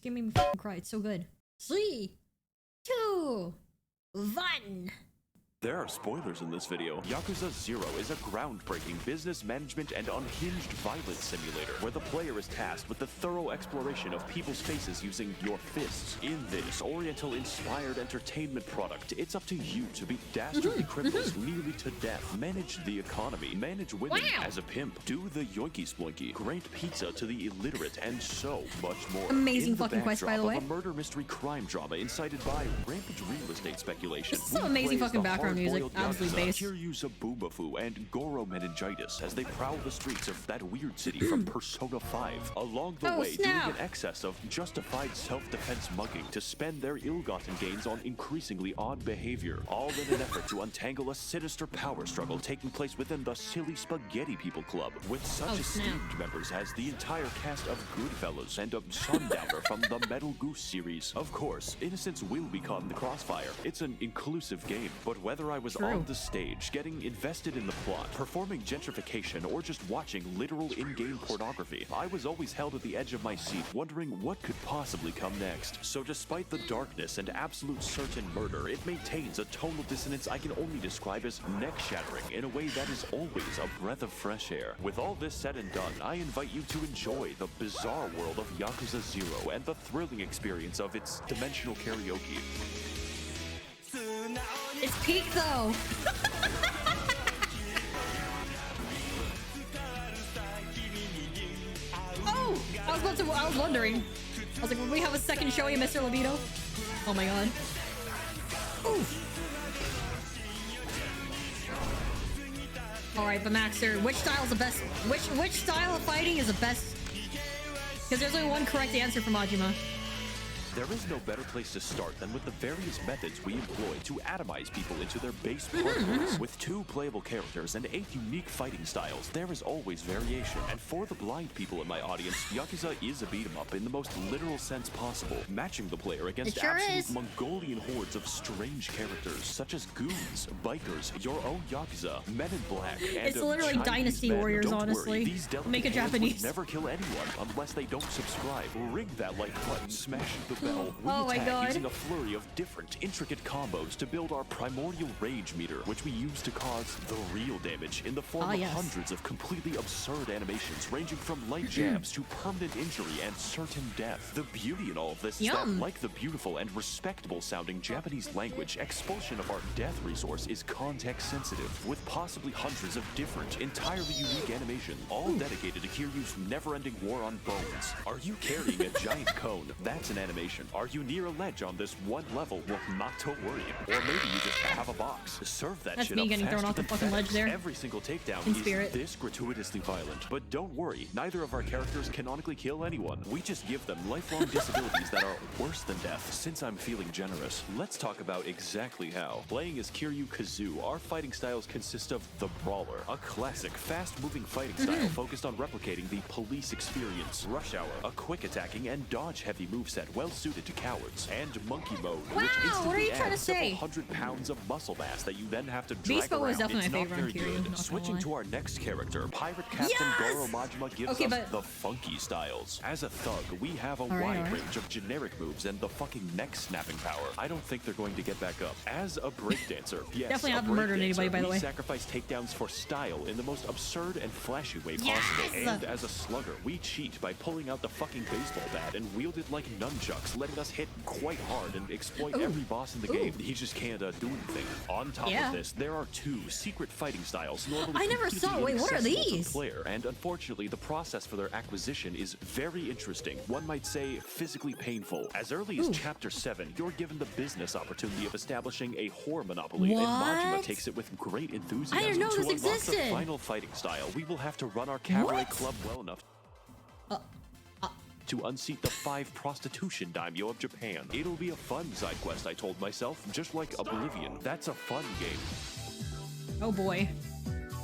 game made me fucking cry. It's so good. 3, 2, 1. There are spoilers in this video. Yakuza 0 is a groundbreaking business management and unhinged violence simulator where the player is tasked with the thorough exploration of people's faces using your fists. In this Oriental-inspired entertainment product, it's up to you to beat dastardly criminals nearly to death, manage the economy, manage women as a pimp, do the yoinky sploinky, grant pizza to the illiterate, and so much more. Amazing in the fucking quest, by the way. of a murder mystery crime drama incited by rampant real estate speculation. This is some amazing fucking background music, absolutely based. KIRYUUUU-CHAN and Goro meningitis as they prowl the streets of that weird city from Persona 5. Along the way, doing an excess of justified self-defense mugging to spend their ill-gotten gains on increasingly odd behavior, all in an effort to untangle a sinister power struggle taking place within the Silly Spaghetti People Club, with such esteemed members as the entire cast of Goodfellas and a Sundowner from the Metal Goose series. Of course, innocents will be caught in the crossfire. It's an inclusive game, but whether I was on the stage, getting invested in the plot, performing gentrification, or just watching literal in-game pornography, I was always held at the edge of my seat, wondering what could possibly come next. So despite the darkness and absolute certain murder, it maintains a tonal dissonance I can only describe as neck-shattering in a way that is always a breath of fresh air. With all this said and done, I invite you to enjoy the bizarre world of Yakuza 0 and the thrilling experience of its dimensional karaoke. It's peak though. Oh, I was wondering. I was like, will we have a second show you, Mr. Libido? Oh my god. Ooh. Alright, but max0r, which style is the best? Which style of fighting is the best? Because there's only one correct answer from Majima. There is no better place to start than with the various methods we employ to atomize people into their base particles. With 2 playable characters and 8 unique fighting styles, there is always variation. And for the blind people in my audience, Yakuza is a beat-em-up in the most literal sense possible, matching the player against absolute Mongolian hordes of strange characters, such as goons, bikers, your own Yakuza, men in black, and it's literally Chinese Dynasty men. Warriors, Don't honestly. Worry, these Make a Japanese. never kill anyone unless they don't subscribe. Ring that like button, smash the bell. We attack using a flurry of different, intricate combos to build our primordial rage meter, which we use to cause the real damage in the form of hundreds of completely absurd animations ranging from light jabs to permanent injury and certain death. The beauty in all of this is that, like the beautiful and respectable sounding Japanese language, expulsion of our death resource is context sensitive, with possibly hundreds of different, entirely unique animations, all dedicated to Kiryu's never-ending war on bones. Are you carrying a giant cone? That's an animation. Are you near a ledge on this one level? Well, not to worry. Or maybe you just have a box. Serve that shit me up getting thrown off the fucking ledge there. Every single takedown is this gratuitously violent. But don't worry, neither of our characters canonically kill anyone. We just give them lifelong disabilities that are worse than death. Since I'm feeling generous, let's talk about exactly how. Playing as Kiryu-Kazoo, our fighting styles consist of the Brawler, a classic, fast-moving fighting style focused on replicating the police experience. Rush Hour, a quick-attacking and dodge-heavy moveset well-suited to cowards. And Monkey Mode, which instantly adds several hundred pounds of muscle mass that you then have to drag around. Was definitely it's my not favorite very good. Switching to our next character, Pirate Captain Goro Majima gives us the funky styles. As a thug, we have a wide range of generic moves and the fucking neck-snapping power. I don't think they're going to get back up. As a breakdancer, yes, definitely haven't murdered anybody, by the way. We sacrifice takedowns for style in the most absurd and flashy way possible. And as a slugger, we cheat by pulling out the fucking baseball bat and wield it like nunchucks, letting us hit quite hard and exploit every boss in the game. He just can't do anything. On top of this, there are 2 secret fighting styles normally I never saw. Wait, what are these? Player, and unfortunately, the process for their acquisition is very interesting. One might say physically painful. As early as Chapter 7, you're given the business opportunity of establishing a whore monopoly, and Majima takes it with great enthusiasm. I didn't know this existed. The final fighting style, we will have to run our cabaret club well enough to unseat the 5 prostitution daimyo of Japan. It'll be a fun side quest, I told myself, just like Oblivion. That's a fun game. Oh boy.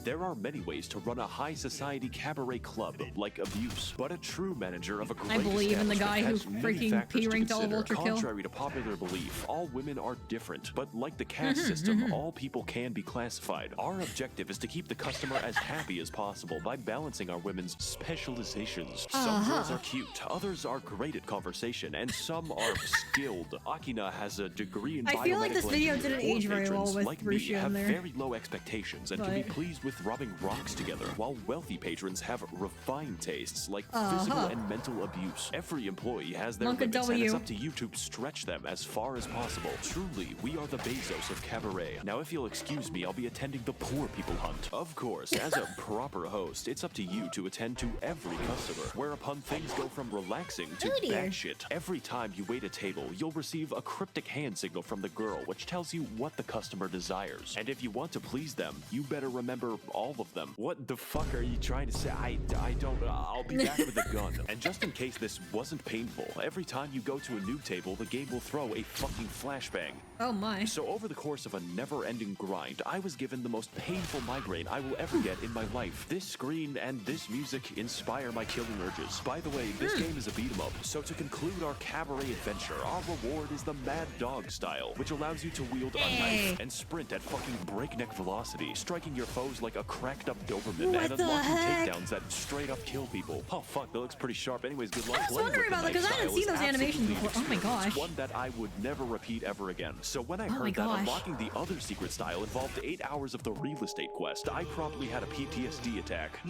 There are many ways to run a high society cabaret club like abuse, but a true manager of a great I believe in the guy who establishment has many freaking factors to P-ranked all of consider. Ultra Kill. Contrary to popular belief, all women are different, but like the caste system, all people can be classified. Our objective is to keep the customer as happy as possible by balancing our women's specializations. Some girls are cute, others are great at conversation, and some are skilled. Akina has a degree in biomedical I feel like this video engineering. didn't age very well Patrons with like me Russia have in there. very low expectations and can be pleased with rubbing rocks together, while wealthy patrons have refined tastes like physical and mental abuse. Every employee has their limits, and it's up to you to stretch them as far as possible. Truly, we are the Bezos of cabaret. Now, if you'll excuse me, I'll be attending the poor people hunt. Of course, as a proper host, it's up to you to attend to every customer, whereupon things go from relaxing to batshit. Every time you wait a table, you'll receive a cryptic hand signal from the girl, which tells you what the customer desires. And if you want to please them, you better remember all of them. What the fuck are you trying to say? I don't, I'll be back with a gun. And just in case this wasn't painful, every time you go to a new table, the game will throw a fucking flashbang. Oh my. So over the course of a never-ending grind, I was given the most painful migraine I will ever get in my life. This screen and this music inspire my killing urges. By the way, this game is a beat-em-up, so to conclude our cabaret adventure, our reward is the Mad Dog style, which allows you to wield a knife and sprint at fucking breakneck velocity, striking your foes like a cracked-up Doberman and unlocking takedowns that straight-up kill people. Oh fuck, that looks pretty sharp. Anyways, good luck. I was wondering about that because I hadn't seen those animations before. Oh my gosh. It's one that I would never repeat ever again. So when I heard that unlocking the other secret style involved 8 hours of the real estate quest, I probably had a PTSD attack.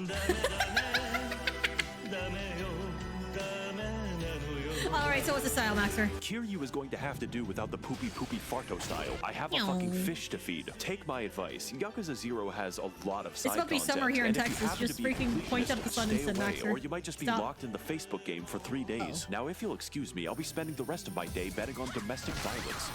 Alright, so what's the style, max0r? Kiryu is going to have to do without the poopy farto style. I have a fucking fish to feed. Take my advice. Yakuza 0 has a lot of side content. It's about to be summer here in Texas. Just freaking point at the sun and said, max0r. Or you might just be locked in the Facebook game for 3 days. Now, if you'll excuse me, I'll be spending the rest of my day betting on domestic violence.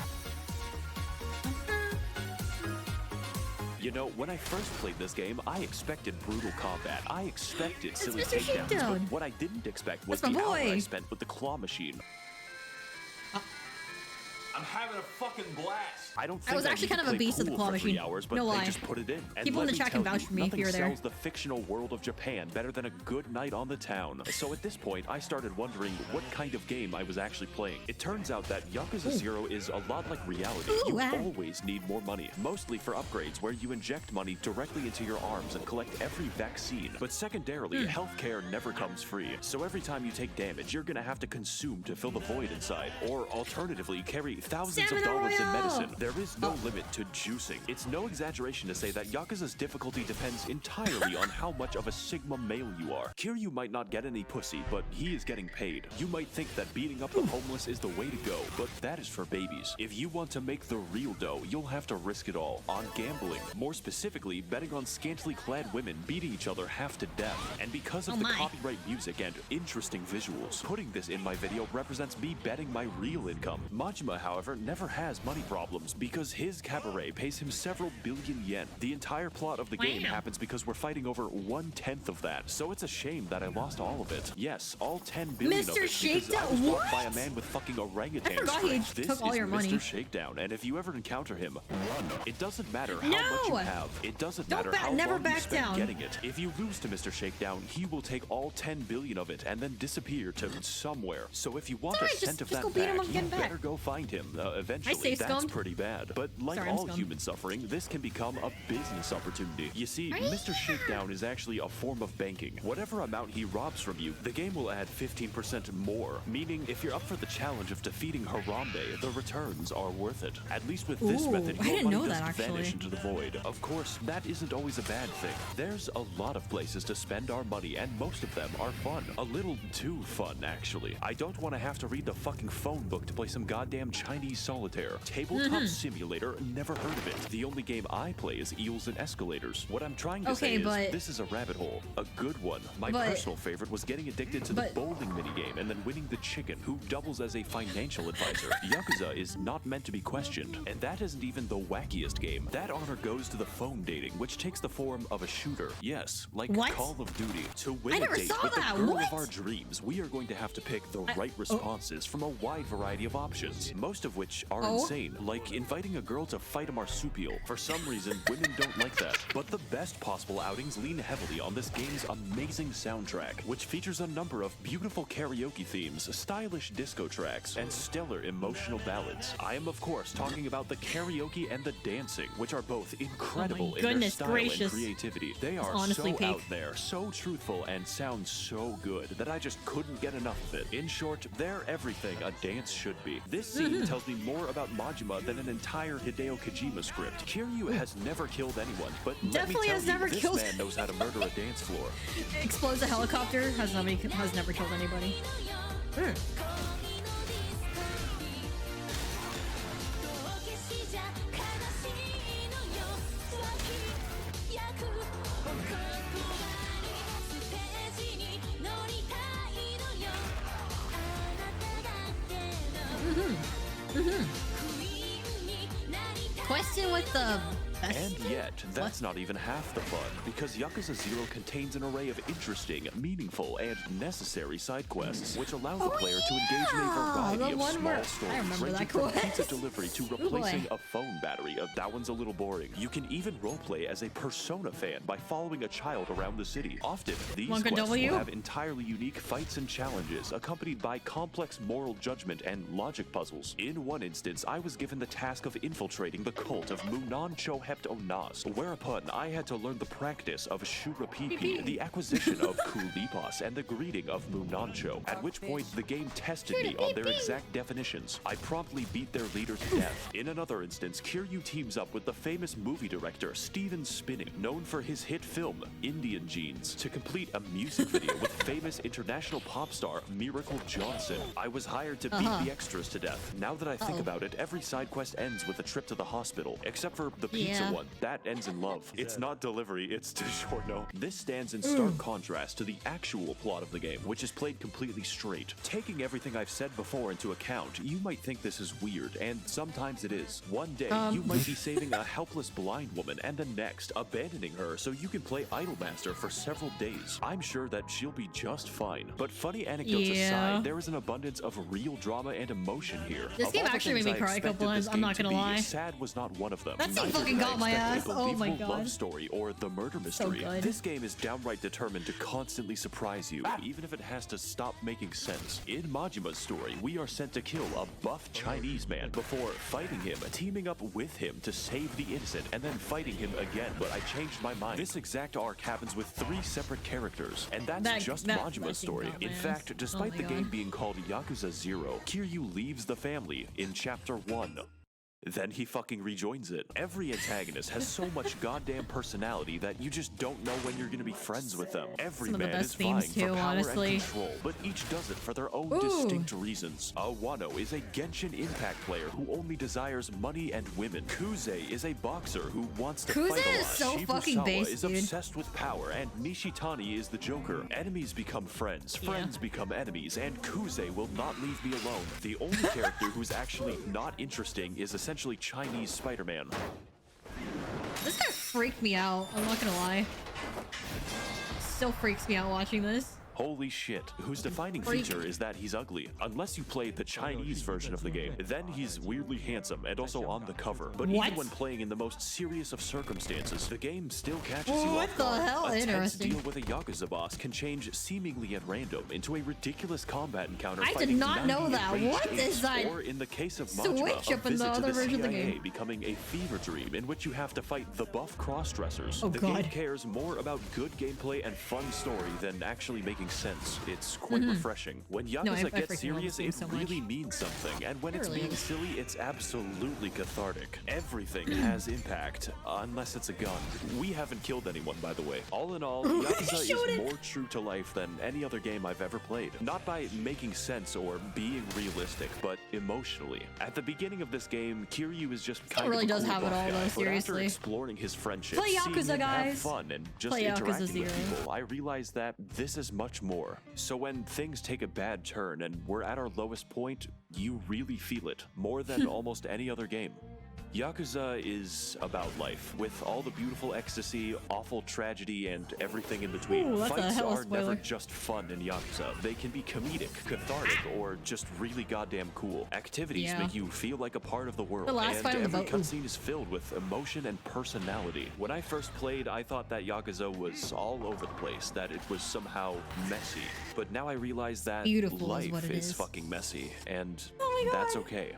You know, when I first played this game, I expected brutal combat. I expected silly takedowns, but what I didn't expect was the hour I spent with the claw machine. I'm having a fucking blast. I don't think I was actually kind of a beast at the claw machine. Hours, but no lie. They just put it in. And people in the chat can vouch for me if you're there. Nothing sells the fictional world of Japan better than a good night on the town. So at this point, I started wondering what kind of game I was actually playing. It turns out that Yakuza 0 is a lot like reality. You always need more money, mostly for upgrades where you inject money directly into your arms and collect every vaccine. But secondarily, healthcare never comes free. So every time you take damage, you're gonna have to consume to fill the void inside, or alternatively, carry thousands of dollars in medicine. There is no limit to juicing. It's no exaggeration to say that Yakuza's difficulty depends entirely on how much of a Sigma male you are. Kiryu might not get any pussy, but he is getting paid. You might think that beating up the homeless is the way to go, but that is for babies. If you want to make the real dough, you'll have to risk it all on gambling. More specifically, betting on scantily clad women beating each other half to death. And because of the copyright music and interesting visuals, putting this in my video represents me betting my real income. Majima, however, never has money problems because his cabaret pays him several billion yen. The entire plot of the game happens because we're fighting over 1/10 of that. So it's a shame that I lost all of it. Yes, all 10 billion of it, because I was bought by a man with fucking orangutan strength. This is Mr. Shakedown, and if you ever encounter him, run. It doesn't matter how much you have. It doesn't matter how long you spend getting it. If you lose to Mr. Shakedown, he will take all 10 billion of it and then disappear to somewhere. So if you want a cent of that back, you better go find him. Eventually, that's pretty bad. But like all human suffering, this can become a business opportunity. You see, Mr. Shakedown is actually a form of banking. Whatever amount he robs from you, the game will add 15% more, meaning if you're up for the challenge of defeating Harambe, the returns are worth it. At least with this method, your money doesn't vanish into the void. Of course, that isn't always a bad thing. There's a lot of places to spend our money, and most of them are fun. A little too fun, actually. I don't want to have to read the fucking phone book to play some goddamn Chinese solitaire. Tabletop Simulator, never heard of it. The only game I play is Eels and Escalators. What I'm trying to say is, this is a rabbit hole. A good one. My personal favorite was getting addicted to the bowling minigame and then winning the chicken, who doubles as a financial advisor. Yakuza is not meant to be questioned, and that isn't even the wackiest game. That honor goes to the phone dating, which takes the form of a shooter. Yes, like Call of Duty. To win a date with the girl of our dreams, we are going to have to pick the right responses from a wide variety of options. Most most of which are insane, like inviting a girl to fight a marsupial. For some reason, women don't like that. But the best possible outings lean heavily on this game's amazing soundtrack, which features a number of beautiful karaoke themes, stylish disco tracks, and stellar emotional ballads. I am, of course, talking about the karaoke and the dancing, which are both incredible in their style and creativity. They are so out there, so truthful, and sound so good that I just couldn't get enough of it. In short, they're everything a dance should be. This scene tells me more about Majima than an entire Hideo Kojima script. Kiryu has never killed anyone, but definitely has never killed. This man knows how to murder a dance floor. Explodes a helicopter. Has never killed anybody. Question with the best. And yet, that's not even half the fun, because Yakuza 0 contains an array of interesting, meaningful, and necessary side quests, which allow the player to engage in a variety of small stories, ranging from pizza delivery to replacing a phone battery. That one's a little boring. You can even roleplay as a Persona fan by following a child around the city. Often, these quests will have entirely unique fights and challenges, accompanied by complex moral judgment and logic puzzles. In one instance, I was given the task of infiltrating the cult of Munancho, whereupon I had to learn the practice of SHURE PIPI, the acquisition of Kulipas, and the greeting of munancho, at which point the game tested me on their exact definitions. I promptly beat their leader to death. In another instance, Kiryu teams up with the famous movie director Steven Spinning, known for his hit film Indian Jeans, to complete a music video with famous international pop star Miracle Johnson. I was hired to beat the extras to death. Now that I think about it, every side quest ends with a trip to the hospital, except for the pizza one. That ends in love. It's not delivery, it's DiGiorno. This stands in stark contrast to the actual plot of the game, which is played completely straight. Taking everything I've said before into account, you might think this is weird, and sometimes it is. One day, you might be saving a helpless blind woman, and the next, abandoning her so you can play Idolmaster for several days. I'm sure that she'll be just fine. But funny anecdotes aside, there is an abundance of real drama and emotion here. This game actually made me cry a couple times, I'm not gonna lie. Sad was not one of them. That scene fucking got my ass. Oh my god. Love story or the murder mystery. This game is downright determined to constantly surprise you, even if it has to stop making sense. In Majima's story, we are sent to kill a buff Chinese man before fighting him, teaming up with him to save the innocent, and then fighting him again. But I changed my mind. This exact arc happens with 3 separate characters, and that's just Majima's story. In fact, despite the game being called Yakuza 0, Kiryu leaves the family in Chapter 1. Then he fucking rejoins it. Every antagonist has so much goddamn personality that you just don't know when you're gonna be friends with them. Every man is vying for power and control, but each does it for their own distinct reasons. Wano is a Genshin Impact player who only desires money and women. Kuze is a boxer who wants to fight a lot. Is so fucking base, is obsessed with power, and Nishitani is the Joker. Enemies become friends, friends become enemies, and Kuze will not leave me alone. The only character who's actually not interesting is essentially Chinese Spider-Man. This guy freaked me out, I'm not gonna lie. Still freaks me out watching this. Holy shit, whose defining feature is that he's ugly. Unless you play the Chinese version of the game, then he's weirdly handsome and also on the cover. But even when playing in the most serious of circumstances, the game still catches you off guard. Hell? A tense deal with a Yakuza boss can change seemingly at random into a ridiculous combat encounter. I did not know that. What is that? Or in the case of Majima, a visit to the CIA becoming a fever dream in which you have to fight the buff cross-dressers. The game cares more about good gameplay and fun story than actually making sense. It's quite refreshing. When Yakuza gets serious, it really means something, and when it's being silly, it's absolutely cathartic. Everything has impact, unless it's a gun. We haven't killed anyone, by the way. All in all, Yakuza is more true to life than any other game I've ever played. Not by making sense or being realistic, but emotionally. At the beginning of this game, Kiryu is just kind of a cool buff guy, but after exploring his friendship, seeing him have fun and just interacting with people, I realized that this is much more. So when things take a bad turn and we're at our lowest point, you really feel it more than almost any other game. Yakuza is about life, with all the beautiful ecstasy, awful tragedy, and everything in between. Ooh, that's a Fights hella are spoiler. never just fun in Yakuza. They can be comedic, cathartic, or just really goddamn cool. Activities make you feel like a part of the world, The last fight on and the every boat. cutscene is filled with emotion and personality. When I first played, I thought that Yakuza was all over the place, that it was somehow messy. But now I realize that Beautiful life is what it is. fucking messy, and Oh my that's God. okay.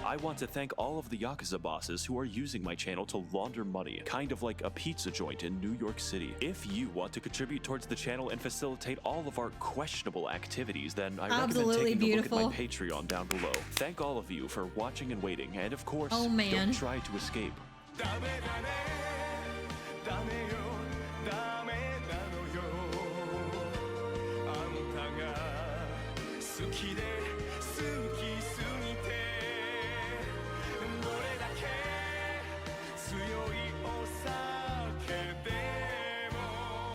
I want to thank all of the Yakuza bosses who are using my channel to launder money, kind of like a pizza joint in New York City. If you want to contribute towards the channel and facilitate all of our questionable activities, then I recommend taking a look at my Patreon down below. Thank all of you for watching and waiting, and of course, don't try to escape. 好きで